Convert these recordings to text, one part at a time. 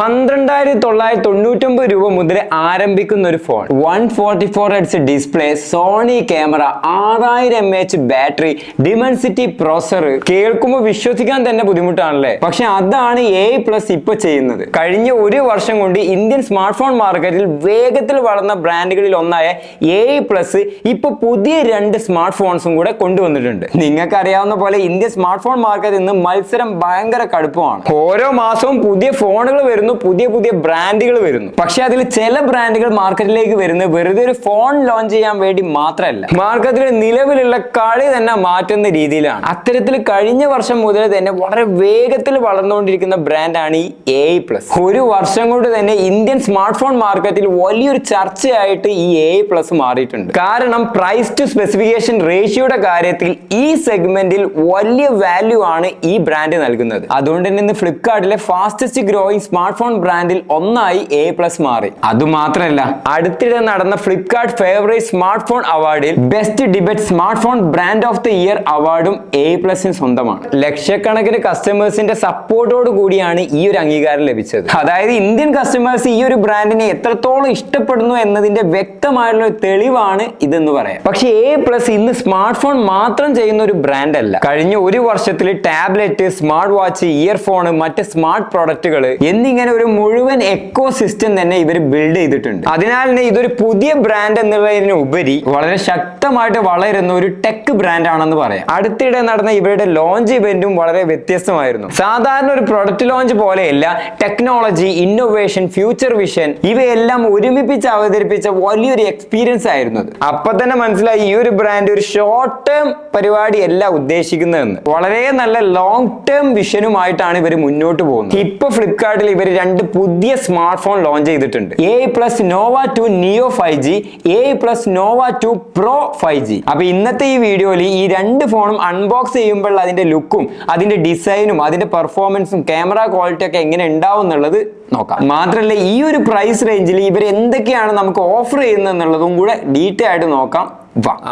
12,999 രൂപ മുതൽ ആരംഭിക്കുന്ന ഒരു phone, 144 Hz display, Sony camera, 6000 mAh battery, Dimensity processor. കേൾക്കുമ്പോൾ വിശ്വസിക്കാൻ തന്നെ ബുദ്ധിമുട്ടാണല്ലേ? പക്ഷെ അതാണ് AI+ ഇപ്പൊ ചെയ്യുന്നത്. കഴിഞ്ഞ ഒരു വർഷം കൊണ്ട് ഇന്ത്യൻ സ്മാർട്ട് ഫോൺ മാർക്കറ്റിൽ വേഗത്തിൽ വളർന്ന ബ്രാൻഡുകളിൽ ഒന്നായ AI+ ഇപ്പൊ പുതിയ 2 സ്മാർട്ട് ഫോൺസും കൂടെ കൊണ്ടുവന്നിട്ടുണ്ട്. നിങ്ങൾക്ക് അറിയാവുന്ന പോലെ ഇന്ത്യൻ സ്മാർട്ട് ഫോൺ മാർക്കറ്റിൽ നിന്ന് മത്സരം ഭയങ്കര കടുപ്പമാണ്. ഓരോ മാസവും പുതിയ ഫോണുകൾ വരുന്നു, പുതിയ പുതിയ ബ്രാൻഡുകൾ വരുന്നു. പക്ഷെ അതിൽ ചില ബ്രാൻഡുകൾ മാർക്കറ്റിലേക്ക് വരുന്നത് വെറുതെ ഒരു ഫോൺ ലോഞ്ച് ചെയ്യാൻ വേണ്ടി മാത്രമല്ല, മാർക്കറ്റിൽ നിലവിലുള്ള കളി തന്നെ മാറ്റുന്ന രീതിയിലാണ്. അത്തരത്തിൽ കഴിഞ്ഞ വർഷം മുതൽ തന്നെ വളരെ വേഗത്തിൽ വളർന്നുകൊണ്ടിരിക്കുന്ന ബ്രാൻഡാണ് ഈ AI+. ഒരു വർഷം കൊണ്ട് തന്നെ ഇന്ത്യൻ സ്മാർട്ട് ഫോൺ മാർക്കറ്റിൽ വലിയൊരു ചർച്ചയായിട്ട് ഈ AI+ മാറിയിട്ടുണ്ട്. കാരണം പ്രൈസ് ടു സ്പെസിഫിക്കേഷൻ റേഷ്യോയുടെ കാര്യത്തിൽ ഈ സെഗ്മെന്റിൽ വലിയ വാല്യൂ ആണ് ഈ ബ്രാൻഡ് നൽകുന്നത്. അതുകൊണ്ട് തന്നെ ഇന്ന് ഫ്ലിപ്കാർട്ടിലെ ഫാസ്റ്റസ്റ്റ് ഗ്രോയിങ് സ്മാർട്ട് ഫോൺ ബ്രാൻഡിൽ ഒന്നായി AI+ മാറി. അതുമാത്രമല്ല, അടുത്തിടെ നടന്ന ഫ്ലിപ്കാർട്ട് ഫേവറേറ്റ് സ്മാർട്ട് ഫോൺ അവാർഡിൽ best debate smart phone brand of the year അവാർഡും AI+ന് സ്വന്തമാണ്. ലക്ഷക്കണക്കിന് കസ്റ്റമേഴ്സിന്റെ സപ്പോർട്ടോട് കൂടിയാണ് ഈ ഒരു അംഗീകാരം ലഭിച്ചത്. അതായത് ഇന്ത്യൻ കസ്റ്റമേഴ്സ് ഈ ഒരു ബ്രാൻഡിനെ എത്രത്തോളം ഇഷ്ടപ്പെടുന്നു എന്നതിന്റെ വ്യക്തമായുള്ള ഒരു തെളിവാണ് ഇതെന്ന് പറയാം. പക്ഷെ AI+ ഇന്ന് സ്മാർട്ട് ഫോൺ മാത്രം ചെയ്യുന്ന ഒരു ബ്രാൻഡ് അല്ല. കഴിഞ്ഞ ഒരു വർഷത്തിൽ ടാബ്ലറ്റ്, സ്മാർട്ട് വാച്ച്, ഇയർഫോൺ, മറ്റ് സ്മാർട്ട് പ്രൊഡക്റ്റുകൾ എന്നിങ്ങനെ ഒരു മുഴുവൻ എക്കോ സിസ്റ്റം തന്നെ ഇവർ ബിൽഡ് ചെയ്തിട്ടുണ്ട്. അതിനാൽ തന്നെ ഇതൊരു പുതിയ ബ്രാൻഡ് എന്നുള്ളതിന് ഉപരി വളരെ ശക്തമായിട്ട് വളരുന്ന ഒരു ടെക് ബ്രാൻഡ് ആണെന്ന് പറയാം. അടുത്തിടെ നടന്ന ഇവരുടെ ലോഞ്ച് ഇവന്റും വളരെ വ്യത്യസ്തമായിരുന്നു. സാധാരണ ഒരു പ്രൊഡക്റ്റ് ലോഞ്ച് പോലെയല്ല, ടെക്നോളജി, ഇന്നോവേഷൻ, ഫ്യൂച്ചർ വിഷൻ ഇവയെല്ലാം ഒരുമിപ്പിച്ച് അവതരിപ്പിച്ച വലിയൊരു എക്സ്പീരിയൻസ് ആയിരുന്നു. അപ്പൊ തന്നെ മനസ്സിലായി ഈ ഒരു ബ്രാൻഡ് ഒരു ഷോർട്ട് ടേം പരിപാടിയല്ല ഉദ്ദേശിക്കുന്നതെന്ന്. വളരെ നല്ല ലോങ് ടേം വിഷനുമായിട്ടാണ് ഇവർ മുന്നോട്ട് പോകുന്നത്. ഇപ്പൊ ഫ്ലിപ്കാർട്ടിൽ ഇവർ 2 പുതിയ സ്മാർട്ട് ഫോൺ ലോഞ്ച് ചെയ്തിട്ടുണ്ട്. AI+ Nova 2 Neo 5G, AI+ Nova 2 Pro 5G. അപ്പൊ ഇന്നത്തെ ഈ വീഡിയോയിൽ ഈ 2 ഫോണും അൺബോക്സ് ചെയ്യുമ്പോൾ അതിന്റെ ലുക്കും, അതിന്റെ ഡിസൈനും, അതിന്റെ പെർഫോമൻസും, ക്യാമറ ക്വാളിറ്റി ഒക്കെ എങ്ങനെ ഉണ്ടാവും എന്നുള്ളത് നോക്കാം. മാത്രമല്ല ഈ ഒരു പ്രൈസ് റേഞ്ചിൽ ഇവർ എന്തൊക്കെയാണ് നമുക്ക് ഓഫർ ചെയ്യുന്നത് എന്നുള്ളതും കൂടെ ഡീറ്റെയിൽ ആയിട്ട് നോക്കാം.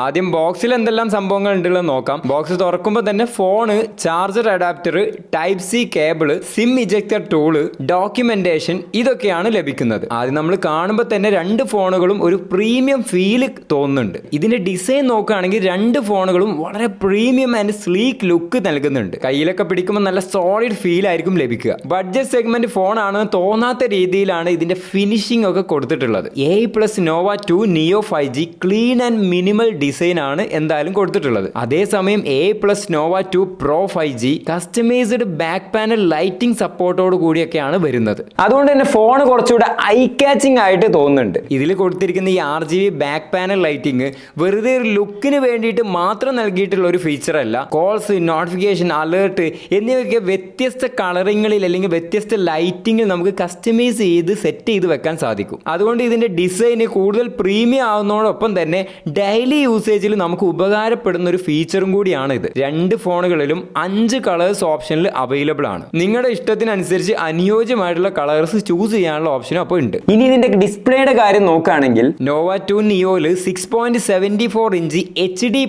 ആദ്യം ബോക്സിൽ എന്തെല്ലാം സംഭവങ്ങൾ ഉണ്ടെന്ന് നോക്കാം. ബോക്സ് തുറക്കുമ്പോൾ തന്നെ phone, charger adapter, Type-C cable, SIM ejector tool, documentation ഇതൊക്കെയാണ് ലഭിക്കുന്നത്. ആദ്യം നമ്മൾ കാണുമ്പോൾ തന്നെ 2 ഫോണുകളും ഒരു പ്രീമിയം ഫീല് തോന്നുന്നുണ്ട്. ഇതിന്റെ ഡിസൈൻ നോക്കുകയാണെങ്കിൽ 2 ഫോണുകളും വളരെ പ്രീമിയം ആൻഡ് സ്ലീക്ക് ലുക്ക് നൽകുന്നുണ്ട്. കയ്യിലൊക്കെ പിടിക്കുമ്പോൾ നല്ല സോളിഡ് ഫീൽ ആയിരിക്കും ലഭിക്കുക. ബഡ്ജറ്റ് സെഗ്മെന്റ് ഫോൺ ആണെന്ന് തോന്നാത്ത രീതിയിലാണ് ഇതിന്റെ ഫിനിഷിംഗ് ഒക്കെ കൊടുത്തിട്ടുള്ളത്. AI+ Nova 2 Neo 5G clean and minimal design ആണ് എന്തായാലും കൊടുത്തിട്ടുള്ളത്. അതേസമയം AI+ Nova 2 Pro 5G customised back panel lighting സപ്പോർട്ടോട് കൂടിയൊക്കെയാണ് വരുന്നത്. അതുകൊണ്ട് തന്നെ ഫോൺ കുറച്ചുകൂടെ ഐ കാച്ചിങ് ആയിട്ട് തോന്നുന്നുണ്ട്. ഇതിൽ കൊടുത്തിരിക്കുന്ന ഈ RGB ബാക്ക് പാനൽ ലൈറ്റിംഗ് വെറുതെ ഒരു ലുക്കിന് വേണ്ടിയിട്ട് മാത്രം നൽകിയിട്ടുള്ള ഒരു ഫീച്ചർ അല്ല. കോൾസ്, നോട്ടിഫിക്കേഷൻ, അലേർട്ട് എന്നിവയൊക്കെ വ്യത്യസ്ത കളറിങ്ങളിൽ അല്ലെങ്കിൽ വ്യത്യസ്ത ലൈറ്റിംഗിൽ നമുക്ക് കസ്റ്റമൈസ് ചെയ്ത് സെറ്റ് ചെയ്ത് വെക്കാൻ സാധിക്കും. അതുകൊണ്ട് ഇതിന്റെ ഡിസൈന് കൂടുതൽ പ്രീമിയം ആവുന്നതോടൊപ്പം തന്നെ ഡെയിലി യൂസേജിൽ നമുക്ക് ഉപകാരപ്പെടുന്ന ഒരു ഫീച്ചറും കൂടിയാണ് ഇത്. 2 ഫോണുകളിലും 5 കളേഴ്സ് ഓപ്ഷനിൽ അവൈലബിൾ ആണ്. നിങ്ങളുടെ ഇഷ്ടത്തിനനുസരിച്ച് അനുയോജ്യമായിട്ടുള്ള കളേഴ്സ് ചൂസ് ചെയ്യാനുള്ള ഓപ്ഷനും അപ്പോൾ ഉണ്ട്. ഇനി ഇതിന്റെ ഡിസ്പ്ലേയുടെ കാര്യം നോക്കുകയാണെങ്കിൽ Nova 2 Neoയിൽ 6.74 inch HD+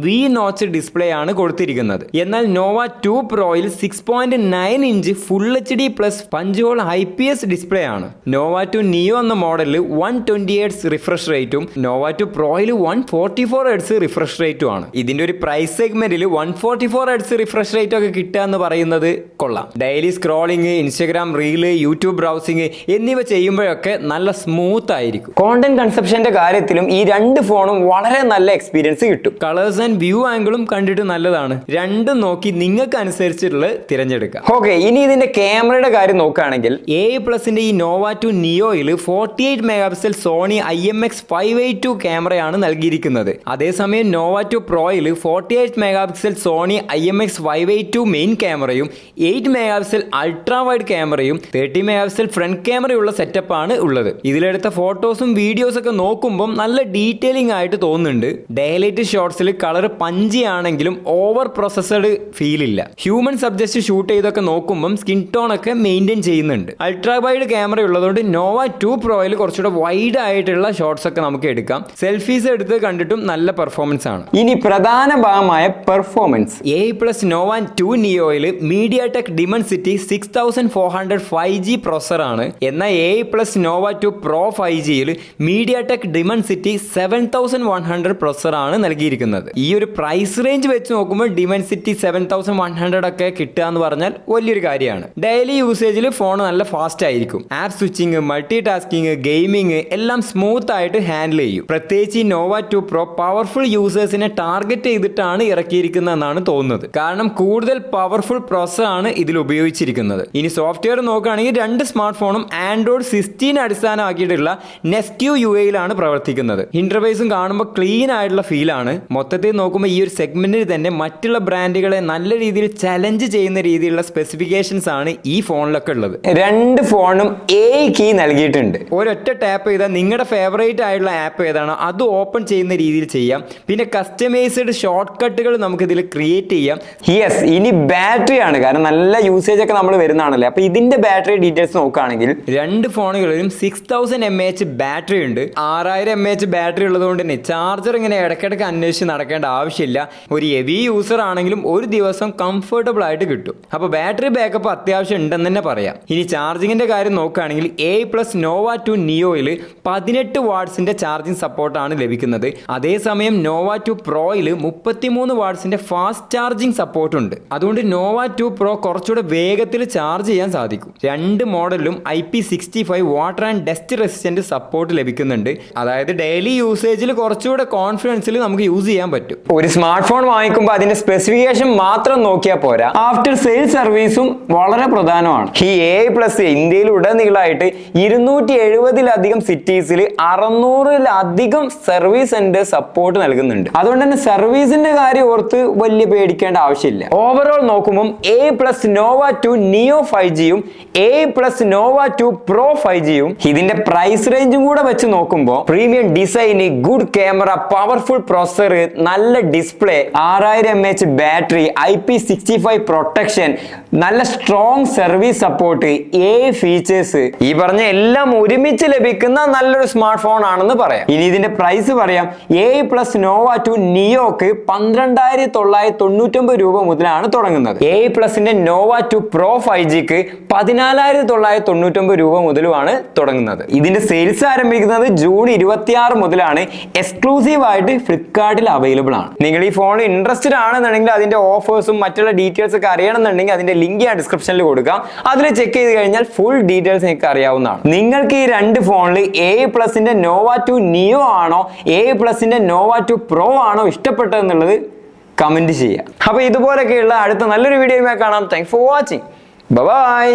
V notch display ആണ് കൊടുത്തിരിക്കുന്നത്. എന്നാൽ Nova 2 Proയിൽ 6.9 inch full HD+ punch whole IPS display ആണ്. Nova 2 Neo എന്ന മോഡലിൽ 120 Hz റിഫ്രഷ് റേറ്റും Nova 2 Proയിൽ 144 Hz റിഫ്രഷ് റേറ്റും ആണ്. ഇതിന്റെ ഒരു പ്രൈസ് സെഗ്മെന്റിൽ 144 Hz റിഫ്രഷ് റേറ്റ് ഒക്കെ കിട്ടുക എന്ന് പറയുന്നത് കൊള്ളാം. Daily scrolling, Instagram reel, YouTube browsing എന്നിവ ചെയ്യുമ്പോഴൊക്കെ നല്ല സ്മൂത്ത് ആയിരിക്കും. കോണ്ടന്റ് കൺസപ്ഷന്റെ കാര്യത്തിലും ഈ 2 ഫോണും വളരെ നല്ല എക്സ്പീരിയൻസ് കിട്ടും. കളേഴ്സ് ആൻഡ് വ്യൂ ആംഗിളും കണ്ടിട്ട് നല്ലതാണ്. 2 നോക്കി നിങ്ങൾക്ക് അനുസരിച്ചുള്ള തിരഞ്ഞെടുക്കാം. ഓക്കെ, ഇനി ഇതിന്റെ ക്യാമറയുടെ കാര്യം നോക്കുകയാണെങ്കിൽ AI+ന്റെ ഈ Nova 2 Neoയിൽ 48 മെഗാപിക്സൽ സോണി IMX582 ക്യാമറയാണ് നൽകിയിരിക്കുന്നത്. അതേസമയം Nova 2 Proയിൽ 48 മെഗാപിക്സൽ സോണി IMX582 മെയിൻ ക്യാമറയും 8 മെഗാപിക്സൽ അൾട്രാ വൈഡ് ക്യാമറയും 30 മെഗാപിക്സൽ ഫ്രണ്ട് ക്യാമറയുള്ള സെറ്റപ്പ് ആണ് ഉള്ളത്. ഇതിലെടുത്ത ഫോട്ടോസും വീഡിയോസ് ഒക്കെ നോക്കുമ്പോൾ നല്ല ഡീറ്റെയിലിംഗ് ആയിട്ട് തോന്നുന്നുണ്ട്. ഡയലൈറ്റ് ഷോട്ട്സിൽ കളർ പഞ്ചി ആണെങ്കിലും ഓവർ പ്രോസസ്സഡ് ഫീൽ ഇല്ല. ഹ്യൂമൻ സബ്ജക്റ്റ് ഷൂട്ട് ചെയ്തൊക്കെ നോക്കുമ്പോൾ സ്കിൻ ടോൺ ഒക്കെ മെയിൻറ്റെയിൻ ചെയ്യുന്നുണ്ട്. അൾട്രാ വൈഡ് ക്യാമറ ഉള്ളതുകൊണ്ട് Nova 2 Proയിൽ കുറച്ചുകൂടെ വൈഡ് ആയിട്ടുള്ള ഷോട്ട്സ് ഒക്കെ നമുക്ക് എടുക്കാം. സെൽഫീസ് എടുത്ത് കണ്ടിട്ടും നല്ല പെർഫോമൻസ് ആണ്. ഇനി പ്രധാന ഭാഗമായ performance, A+ Nova 2 Neoയിൽ MediaTek Dimensity 6400 5G പ്രോസറാണ്. എന്നാൽ A+ Nova 2 Pro 5Gയിൽ MediaTek Dimensity 7100 പ്രോസറാണ് നൽകിയിരിക്കുന്നത്. ഈ ഒരു പ്രൈസ് റേഞ്ച് വെച്ച് നോക്കുമ്പോൾ Dimensity 7100 ഒക്കെ കിട്ടുക എന്ന് പറഞ്ഞാൽ വലിയൊരു കാര്യമാണ്. ഡെയിലി യൂസേജിൽ ഫോൺ നല്ല ഫാസ്റ്റ് ആയിരിക്കും. App switching, multi tasking, gaming എല്ലാം സ്മൂത്ത് ആയിട്ട് ഹാൻഡിൽ ചെയ്യും. പ്രത്യേകിച്ച് ഈ Nova 2 Pro പവർഫുൾ യൂസേഴ്സിനെ ടാർഗറ്റ് ചെയ്തിട്ടാണ് ഇറക്കിയിരിക്കുന്നതെന്നാണ് തോന്നുന്നത്. കാരണം കൂടുതൽ പവർഫുൾ പ്രോസസർ ആണ് ഇതിൽ ഉപയോഗിച്ചിരിക്കുന്നത്. ഇനി സോഫ്റ്റ്വെയർ നോക്കുകയാണെങ്കിൽ രണ്ട് സ്മാർട്ട് ഫോണും Android 16 അടിസ്ഥാനമാക്കിയിട്ടുള്ള Nestue UIയിലാണ് പ്രവർത്തിക്കുന്നത്. ഇന്റർഫേസും കാണുമ്പോൾ ക്ലീൻ ആയിട്ടുള്ള ഫീലാണ്. മൊത്തത്തിൽ നോക്കുമ്പോൾ ഈ ഒരു സെഗ്മെന്റിൽ തന്നെ മറ്റുള്ള ബ്രാൻഡുകളെ നല്ല രീതിയിൽ ചലഞ്ച് ചെയ്യുന്ന രീതിയിലുള്ള സ്പെസിഫിക്കേഷൻസ് ആണ് ഈ ഫോണിലൊക്കെ ഉള്ളത്. രണ്ട് ഫോണും A കീ നൽകിയിട്ടുണ്ട്. ഒരൊറ്റ ടാപ്പ് ചെയ്താൽ നിങ്ങളുടെ ഫേവറേറ്റ് ആയിട്ടുള്ള ആപ്പ് ഏതാണോ അത് ഓപ്പൺ ചെയ്യുന്ന രീതിയിൽ ചെയ്യാം. പിന്നെ കസ്റ്റമൈസ്ഡ് ഷോർട്ട് കട്ടുകൾ നമുക്ക് ഇതിൽ ക്രിയേറ്റ് ചെയ്യാം. യെസ്, ഇനി ബാറ്ററി ആണ്. കാരണം നല്ല യൂസേജ് ഒക്കെ നമ്മൾ വരുന്നതാണല്ലേ. അപ്പൊ ഇതിന്റെ ബാറ്ററി ഡീറ്റെയിൽസ് നോക്കുകയാണെങ്കിൽ രണ്ട് ഫോണുകളിലും 6000 mAh ബാറ്ററി ഉണ്ട്. 6000 mAh ബാറ്ററി ഉള്ളതുകൊണ്ട് തന്നെ ചാർജർ ഇങ്ങനെ ഇടയ്ക്കിടയ്ക്ക് അന്വേഷിച്ച് നടക്കേണ്ട ആവശ്യമില്ല. ഒരു ഹെവി യൂസർ ആണെങ്കിലും ഒരു ദിവസം കംഫർട്ടബിൾ ആയിട്ട് കിട്ടും. അപ്പൊ ബാറ്ററി ബാക്കപ്പ് അത്യാവശ്യം ഉണ്ടെന്ന് തന്നെ പറയാം. ഇനി ചാർജിങ്ങിന്റെ കാര്യം നോക്കുകയാണെങ്കിൽ A+ Nova 2 Neoയിൽ 18 വാട്ട്സിന്റെ ചാർജിങ് സപ്പോർട്ടാണ് ലഭിക്കുന്നത്. അതേസമയം Nova 2 Proയിൽ 33 വാട്ട്സിന്റെ ഫാസ്റ്റ് ചാർജിങ് സപ്പോർട്ട് ഉണ്ട്. അതുകൊണ്ട് Nova 2 Pro കുറച്ചുകൂടെ വേഗത്തിൽ ചാർജ് ചെയ്യാൻ സാധിക്കും. രണ്ട് മോഡലിലും IP65 water and dust resistant support ലഭിക്കുന്നുണ്ട്. അതായത് ഡെയിലി യൂസേജിൽ കുറച്ചുകൂടെ കോൺഫിഡൻസിൽ നമുക്ക് യൂസ് ചെയ്യാൻ പറ്റും. ഒരു സ്മാർട്ട് ഫോൺ വാങ്ങിക്കുമ്പോൾ അതിന്റെ സ്പെസിഫിക്കേഷൻ മാത്രം നോക്കിയാൽ പോരാ, ആഫ്റ്റർ സെയിൽ സർവീസും വളരെ പ്രധാനമാണ്. ഈ A+ ഇന്ത്യയിൽ ഉടനീളമായിട്ട് 270-ലധികം സിറ്റീസിൽ 600-ലധികം സർവീസ് സെന്റർ സപ്പോർട്ട് നൽകുന്നുണ്ട്. അതുകൊണ്ട് തന്നെ സർവീസിന്റെ കാര്യം ഓർത്ത് വലിയ പേടിക്കേണ്ട ആവശ്യമില്ല. ഓവറോൾ നോക്കുമ്പോൾ A+ Nova 2 Neo 5Gയും A+ Nova 2 Pro 5Gയും ഇതിന്റെ പ്രൈസ് റേഞ്ചും കൂടെ വെച്ച് നോക്കുമ്പോൾ പ്രീമിയം ഡിസൈന്, ഗുഡ് ക്യാമറ, പവർഫുൾ പ്രോസസർ, നല്ല display, 6000 mAh battery, IP65 protection, നല്ല സ്ട്രോങ് സർവീസ് സപ്പോർട്ട്, ഫീച്ചേഴ്സ്, ഈ പറഞ്ഞ എല്ലാം ഒരുമിച്ച് ലഭിക്കുന്ന നല്ലൊരു സ്മാർട്ട് ഫോൺ ആണെന്ന് പറയാം. ഇനി ഇതിന്റെ പ്രൈസ് പറയാം. A+ Nova 2 Neoക്ക് 12,999 രൂപ മുതലാണ് തുടങ്ങുന്നത്. A+ന്റെ Nova 2 Pro 5Gക്ക് 14,999 രൂപ മുതലുമാണ് തുടങ്ങുന്നത്. ഇതിന്റെ സെയിൽസ് ആരംഭിക്കുന്നത് ജൂൺ 26 മുതലാണ്. എക്സ്ക്ലൂസീവ് ആയിട്ട് ഫ്ലിപ്കാർട്ടിൽ അവൈലബിൾ ആണ്. നിങ്ങൾ ഈ ഫോണിൽ ഇൻട്രസ്റ്റഡ് ആണെന്നുണ്ടെങ്കിൽ അതിന്റെ ഓഫേഴ്സും മറ്റുള്ള ഡീറ്റെയിൽസ് ഒക്കെ അറിയണമെന്നുണ്ടെങ്കിൽ അതിന്റെ ലിങ്ക് ഞാൻ ഡിസ്ക്രിപ്ഷനിൽ കൊടുക്കാം. അതിൽ ചെക്ക് ചെയ്ത് കഴിഞ്ഞാൽ ഫുൾ ഡീറ്റെയിൽസ് നിങ്ങൾക്ക് അറിയാവുന്നതാണ്. നിങ്ങൾക്ക് ഈ രണ്ട് ഫോണിൽ A+ന്റെ Nova 2 Neo ആണോ A+ന്റെ Nova 2 Pro ആണോ ഇഷ്ടപ്പെട്ടതെന്നുള്ളത് കമന്റ് ചെയ്യുക. അപ്പൊ ഇതുപോലൊക്കെയുള്ള അടുത്ത നല്ലൊരു വീഡിയോയുമായി കാണാം. Thanks for watching. ബൈ.